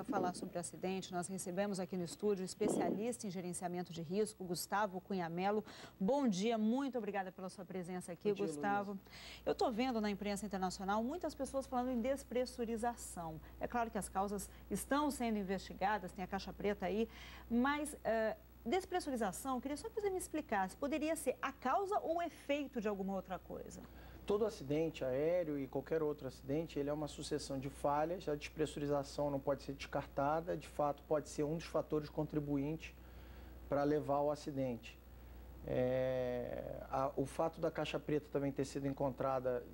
falar sobre o acidente, nós recebemos aqui no estúdio o especialista em gerenciamento de risco, Gustavo Cunha Mello. Bom dia, muito obrigada pela sua presença aqui, Gustavo. Eu estou vendo na imprensa internacional muitas pessoas falando em despressurização. É claro que as causas estão sendo investigadas, tem a caixa preta aí, mas despressurização, queria só que você me explicasse, poderia ser a causa ou o efeito de alguma outra coisa? Todo acidente aéreo e qualquer outro acidente, ele é uma sucessão de falhas. A despressurização não pode ser descartada, de fato pode ser um dos fatores contribuintes para levar ao acidente. O fato da caixa preta também ter sido encontrada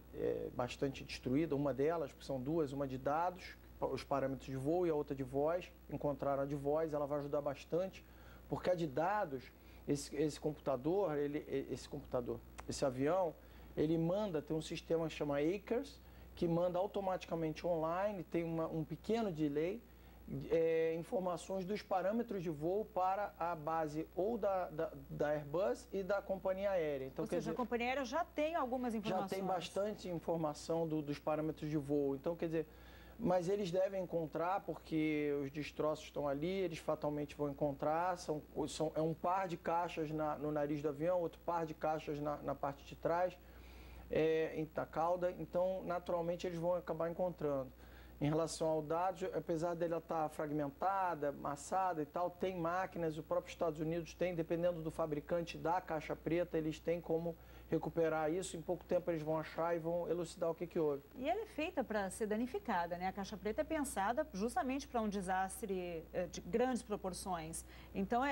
bastante destruída, uma delas, porque são duas, uma de dados, os parâmetros de voo, e a outra de voz, encontraram a de voz, ela vai ajudar bastante, porque a de dados, esse avião, ele manda, tem um sistema que chama ACARS, que manda automaticamente online, tem um pequeno delay, informações dos parâmetros de voo para a base ou da Airbus e da companhia aérea. Então, ou seja, a companhia aérea já tem algumas informações. Já tem bastante informação dos parâmetros de voo. Então, quer dizer, mas eles devem encontrar, porque os destroços estão ali, eles fatalmente vão encontrar, é um par de caixas no nariz do avião, outro par de caixas na parte de trás, na cauda, então naturalmente eles vão acabar encontrando. Em relação ao dados, apesar dela estar fragmentada, amassada e tal, tem máquinas, o próprio Estados Unidos tem, dependendo do fabricante da caixa preta, eles têm como recuperar isso. Em pouco tempo eles vão achar e vão elucidar o que houve. E ela é feita para ser danificada, né? A caixa preta é pensada justamente para um desastre de grandes proporções. Então,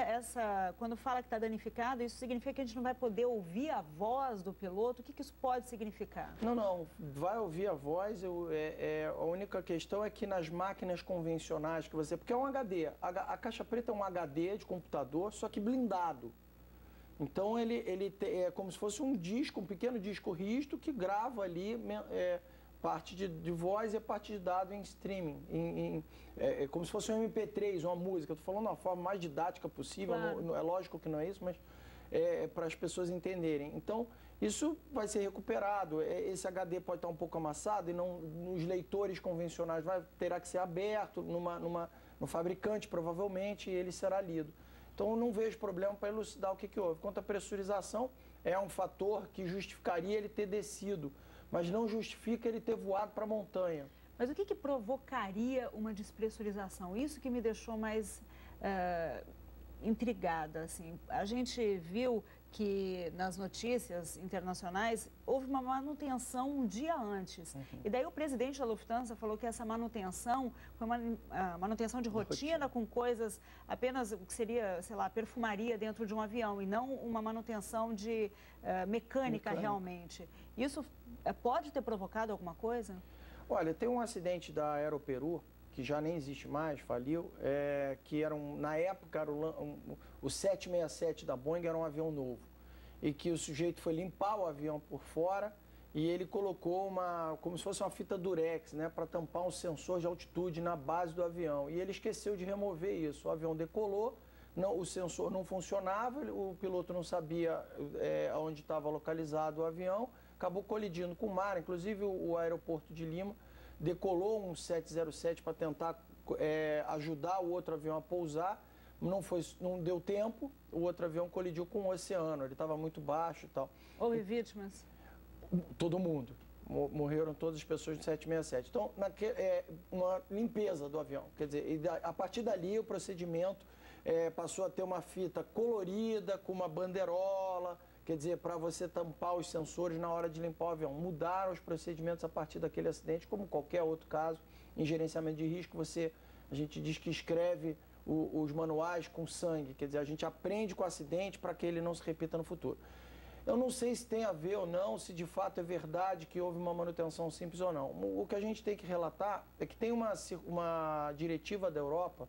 quando fala que está danificado, isso significa que a gente não vai poder ouvir a voz do piloto? O que isso pode significar? Não, vai ouvir a voz. A única questão é que nas máquinas convencionais que você... Porque é um HD, a caixa preta é um HD de computador, só que blindado. Então, ele é como se fosse um disco, um pequeno disco rígido que grava ali parte de voz e parte de dado em streaming. É como se fosse um MP3, uma música. Estou falando da forma mais didática possível, claro. É lógico que não é isso, mas para as pessoas entenderem. Então, isso vai ser recuperado. Esse HD pode estar um pouco amassado e não nos leitores convencionais terá que ser aberto no fabricante, provavelmente, e ele será lido. Então, eu não vejo problema para elucidar o que houve. Quanto à pressurização, é um fator que justificaria ele ter descido, mas não justifica ele ter voado para a montanha. Mas o que provocaria uma despressurização? Isso que me deixou mais intrigada, assim. A gente viu que nas notícias internacionais houve uma manutenção um dia antes. Uhum. E daí o presidente da Lufthansa falou que essa manutenção foi uma manutenção de rotina com coisas apenas o que seria, sei lá, perfumaria dentro de um avião e não uma manutenção de mecânica realmente. Isso pode ter provocado alguma coisa? Olha, tem um acidente da Aeroperu, que já nem existe mais, faliu, que na época era o 767 da Boeing, era um avião novo, e que o sujeito foi limpar o avião por fora e ele colocou como se fosse uma fita durex, né, para tampar um sensor de altitude na base do avião, e ele esqueceu de remover isso. O avião decolou, o sensor não funcionava, o piloto não sabia onde estava localizado o avião, acabou colidindo com o mar. Inclusive o aeroporto de Lima decolou um 707 para tentar ajudar o outro avião a pousar, não deu tempo, o outro avião colidiu com o oceano, ele estava muito baixo e tal. Houve vítimas? Todo mundo. Morreram todas as pessoas do 767. Então, uma limpeza do avião. Quer dizer, a partir dali o procedimento passou a ter uma fita colorida, com uma bandeirola, quer dizer, para você tampar os sensores na hora de limpar o avião. Mudaram os procedimentos a partir daquele acidente, como qualquer outro caso. Em gerenciamento de risco, a gente diz que escreve os manuais com sangue, quer dizer, a gente aprende com o acidente para que ele não se repita no futuro. Eu não sei se tem a ver ou não, se de fato é verdade que houve uma manutenção simples ou não. O que a gente tem que relatar é que tem uma diretiva da Europa,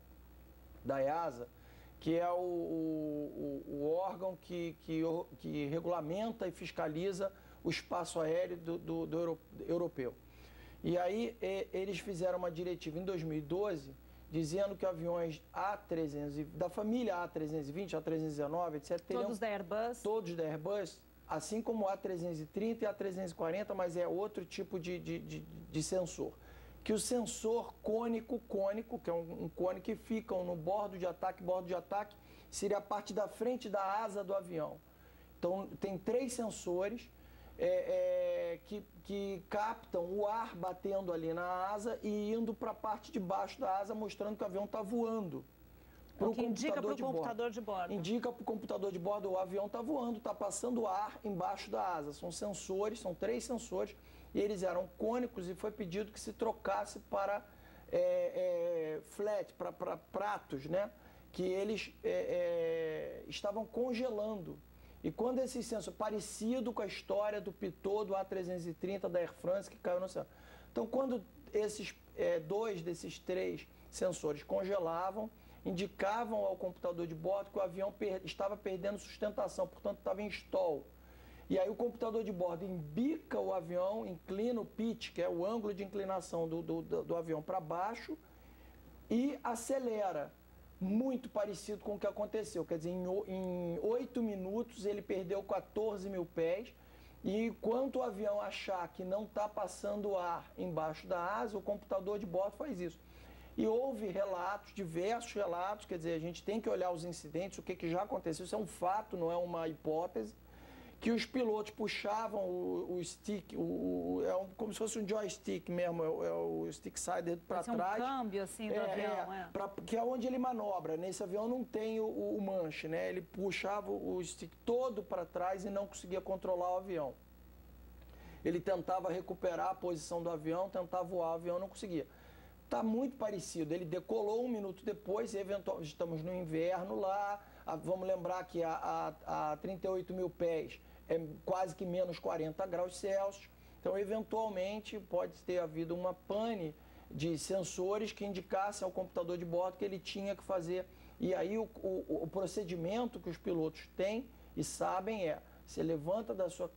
da EASA, que é o órgão que regulamenta e fiscaliza o espaço aéreo do europeu. E aí eles fizeram uma diretiva em 2012, dizendo que aviões da família A320, A319, etc. Todos da Airbus? Todos da Airbus, assim como A330 e A340, mas é outro tipo de sensor, que o sensor cônico, que é um cone que fica no bordo de ataque, seria a parte da frente da asa do avião. Então, tem 3 sensores que captam o ar batendo ali na asa e indo para a parte de baixo da asa, mostrando que o avião está voando. O que indica para o computador de bordo. Indica para o computador de bordo, o avião está voando, está passando ar embaixo da asa. São sensores, são 3 sensores, e eles eram cônicos e foi pedido que se trocasse para flat, para pratos, né? Que eles estavam congelando. E quando esse sensor, parecido com a história do Pitot, do A330 da Air France, que caiu no oceano. Então, quando esses 2 desses 3 sensores congelavam, indicavam ao computador de bordo que o avião estava perdendo sustentação, portanto estava em stall. E aí o computador de bordo embica o avião, inclina o pitch, que é o ângulo de inclinação do avião para baixo, e acelera. Muito parecido com o que aconteceu. Quer dizer, em 8 minutos ele perdeu 14 mil pés, e enquanto o avião achar que não está passando ar embaixo da asa, o computador de bordo faz isso. E houve relatos, diversos relatos, quer dizer, a gente tem que olhar os incidentes, o que já aconteceu, isso é um fato, não é uma hipótese, que os pilotos puxavam o stick, como se fosse um joystick mesmo, o stick sider para trás. Um câmbio assim do avião, que é onde ele manobra. Nesse avião não tem o manche, né? Ele puxava o stick todo para trás e não conseguia controlar o avião. Ele tentava recuperar a posição do avião, tentava voar, o avião não conseguia. Está muito parecido. Ele decolou 1 minuto depois, eventualmente estamos no inverno lá. Vamos lembrar que a 38 mil pés é quase que menos 40 graus Celsius. Então, eventualmente, pode ter havido uma pane de sensores que indicassem ao computador de bordo que ele tinha que fazer. E aí, o procedimento que os pilotos têm e sabem você levanta da sua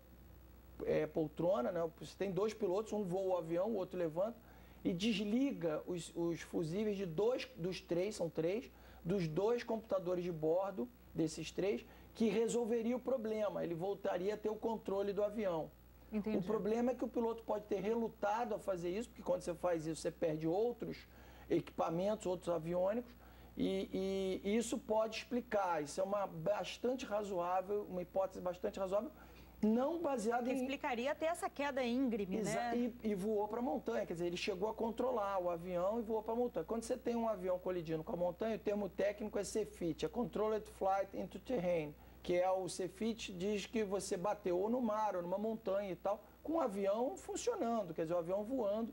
poltrona, né? Você tem 2 pilotos, um voa o avião, o outro levanta, e desliga os fusíveis de 2 dos 3, são 3, dos 2 computadores de bordo, desses 3, que resolveria o problema. Ele voltaria a ter o controle do avião. Entendi. O problema é que o piloto pode ter relutado a fazer isso, porque quando você faz isso, você perde outros equipamentos, outros aviônicos, e isso pode explicar. Isso é uma hipótese bastante razoável, não baseada em... Explicaria até essa queda íngreme, né? E voou para a montanha, quer dizer, ele chegou a controlar o avião e voou para a montanha. Quando você tem um avião colidindo com a montanha, o termo técnico é CFIT, é Controlled Flight into Terrain, que é o CFIT, diz que você bateu ou no mar ou numa montanha e tal, com o avião funcionando, quer dizer, o avião voando,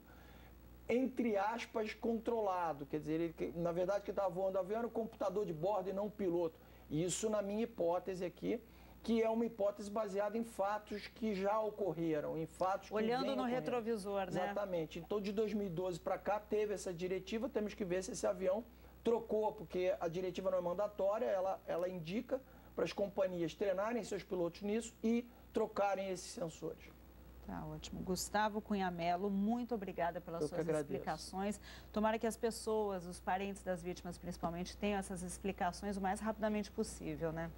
entre aspas, controlado. Quer dizer, na verdade, quem estava voando o avião era o computador de bordo e não o piloto. Isso, na minha hipótese aqui, que é uma hipótese baseada em fatos que já ocorreram, em fatos que olhando no retrovisor, né? Exatamente. Então, de 2012 para cá, teve essa diretiva, temos que ver se esse avião trocou, porque a diretiva não é mandatória, ela indica para as companhias treinarem seus pilotos nisso e trocarem esses sensores. Tá ótimo. Gustavo Cunha Mello, muito obrigada pelas suas explicações. Tomara que as pessoas, os parentes das vítimas principalmente, tenham essas explicações o mais rapidamente possível, né?